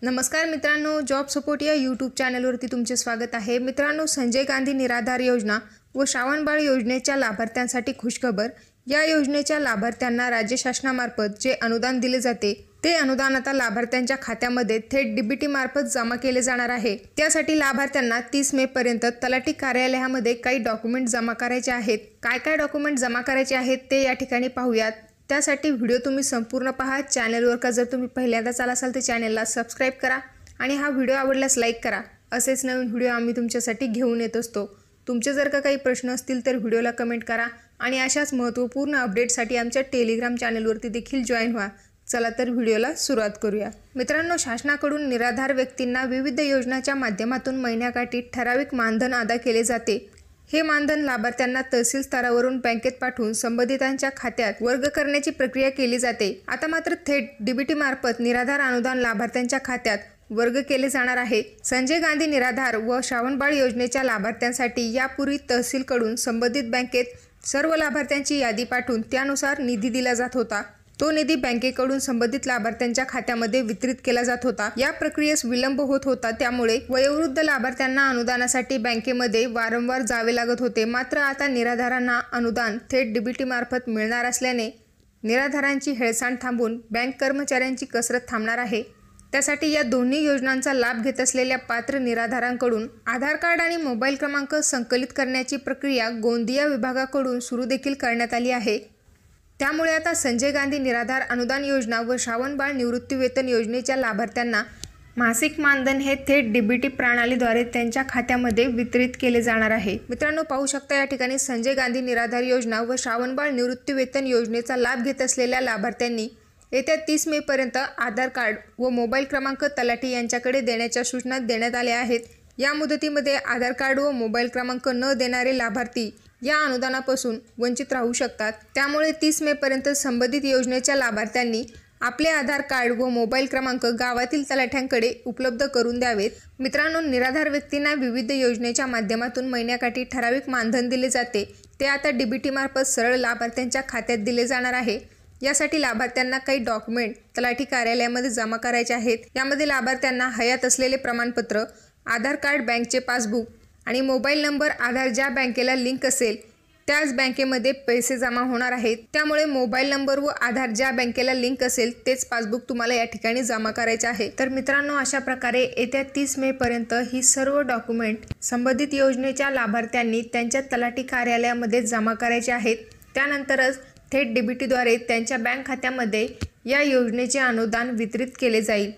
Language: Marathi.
नमस्कार मित्रांनो, जॉब सपोर्ट या यूट्यूब चॅनलवरती तुमचे स्वागत आहे। मित्रांनो, संजय गांधी निराधार योजना व श्रावणबाळ योजनेच्या लाभार्थ्यांसाठी खुशखबर। या योजनेच्या लाभार्थ्यांना राज्य शासनामार्फत जे अनुदान दिले जाते ते अनुदान आता लाभार्थ्यांच्या खात्यामध्ये थेट डीबीटी मार्फत जमा केले जाणार आहे। त्यासाठी लाभार्थ्यांना 30 मे पर्यंत तलाठी कार्यालयामध्ये काही डॉक्युमेंट जमा करायचे आहेत। काय डॉक्युमेंट जमा करायचे आहेत ते या ठिकाणी पाहूयात। त्यासाठी व्हिडिओ तुम्ही संपूर्ण पहा। चॅनलवर का जर तुम्ही पहिल्यांदाच आला असाल तर चॅनलला सबस्क्राइब करा आणि हा व्हिडिओ आवडल्यास लाईक करा। असेच नवीन व्हिडिओ आम्ही तुमच्यासाठी घेऊन येत असतो। तुमचे जर का काही प्रश्न असतील तर व्हिडिओला कमेंट करा आणि अशाच महत्त्वपूर्ण अपडेटसाठी आमच्या टेलिग्राम चॅनलवरती देखील जॉइन व्हा। चला तर व्हिडिओला सुरुवात करूया। मित्रांनो, शासनाकडून निराधार व्यक्तींना विविध योजनांच्या माध्यमातून महिन्याकाठी ठराविक मानधन अदा केले जाते। हे मानधन लाभार्थ्यांना तहसील स्तरावरून बँकेत पाठवून संबंधितांच्या खात्यात वर्ग करण्याची प्रक्रिया केली जाते। आता मात्र थेट डीबीटी मार्फत निराधार अनुदान लाभार्थ्यांच्या खात्यात वर्ग केले जाणार आहे। संजय गांधी निराधार व श्रावणबाळ योजनेच्या लाभार्थ्यांसाठी यापूर्वी तहसीलकडून संबंधित बँकेत सर्व लाभार्थ्यांची यादी पाठवून त्यानुसार निधी दिला जात होता। तो निधी बँकेकडून संबंधित लाभार्थ्यांच्या खात्यामध्ये वितरित केला जात होता। या प्रक्रियेस विलंब होत होता, त्यामुळे वयोवृद्ध लाभार्थ्यांना अनुदानासाठी बँकेमध्ये वारंवार जावे लागत होते। मात्र आता निराधारांना अनुदान थेट डीबीटी मार्फत मिळणार असल्याने निराधारांची हेळसांड थांबून बँक कर्मचाऱ्यांची कसरत थांबणार आहे। त्यासाठी या दोन्ही योजनांचा लाभ घेत असलेल्या पात्र निराधारांकडून आधार कार्ड आणि मोबाईल क्रमांक संकलित करण्याची प्रक्रिया गोंदिया विभागाकडून सुरू देखील करण्यात आली आहे। त्यामुळे आता संजय गांधी निराधार अनुदान योजना व श्रावणबाळ निवृत्तीवेतन योजनेच्या लाभार्थ्यांना मासिक मानधन हे थेट डीबीटी प्रणालीद्वारे त्यांच्या खात्यामध्ये वितरित केले जाणार आहे। मित्रांनो, पाहू शकता या ठिकाणी संजय गांधी निराधार योजना व श्रावणबाळ निवृत्तीवेतन योजनेचा लाभ घेत असलेल्या लाभार्थ्यांनी येत्या 30 मे पर्यंत आधार कार्ड व मोबाईल क्रमांक तलाठी यांच्याकडे देण्याच्या सूचना देण्यात आल्या आहेत। या मुदतीमध्ये आधार कार्ड व मोबाईल क्रमांक न देणारे लाभार्थी या अनुदानापासून वंचित राहू शकतात। त्यामुळे 30 मे पर्यंत संबंधित योजनेच्या लाभार्थ्यांनी आपले आधार कार्ड व मोबाईल क्रमांक गावातील तलाठ्यांकडे उपलब्ध करून द्यावेत। मित्रांनो, निराधार व्यक्तींना विविध योजनेच्या माध्यमातून महिन्याकाठी ठराविक मानधन दिले जाते ते आता डीबीटी मार्फत सरळ लाभार्थ्यांच्या खात्यात दिले जाणार आहे। यासाठी लाभार्थ्यांना काही डॉक्युमेंट तलाठी कार्यालयामध्ये जमा करायचे आहेत। यामध्ये लाभार्थ्यांना हयात असलेले प्रमाणपत्र, आधार कार्ड, बँकचे पासबुक आणि मोबाईल नंबर आधार ज्या बँकेला लिंक असेल त्याच बँकेमध्ये पैसे जमा होणार आहेत। त्यामुळे मोबाईल नंबर व आधार ज्या बँकेला लिंक असेल तेच पासबुक तुम्हाला या ठिकाणी जमा करायचे आहे। तर मित्रांनो, अशा प्रकारे येत्या 30 मे पर्यंत ही सर्व डॉक्युमेंट संबंधित योजनेच्या लाभार्थ्यांनी त्यांच्या तलाठी कार्यालयामध्ये जमा करायचे आहेत। त्यानंतरच थेट डीबीटीद्वारे त्यांच्या बँक खात्यामध्ये या योजनेचे अनुदान वितरित केले जाईल।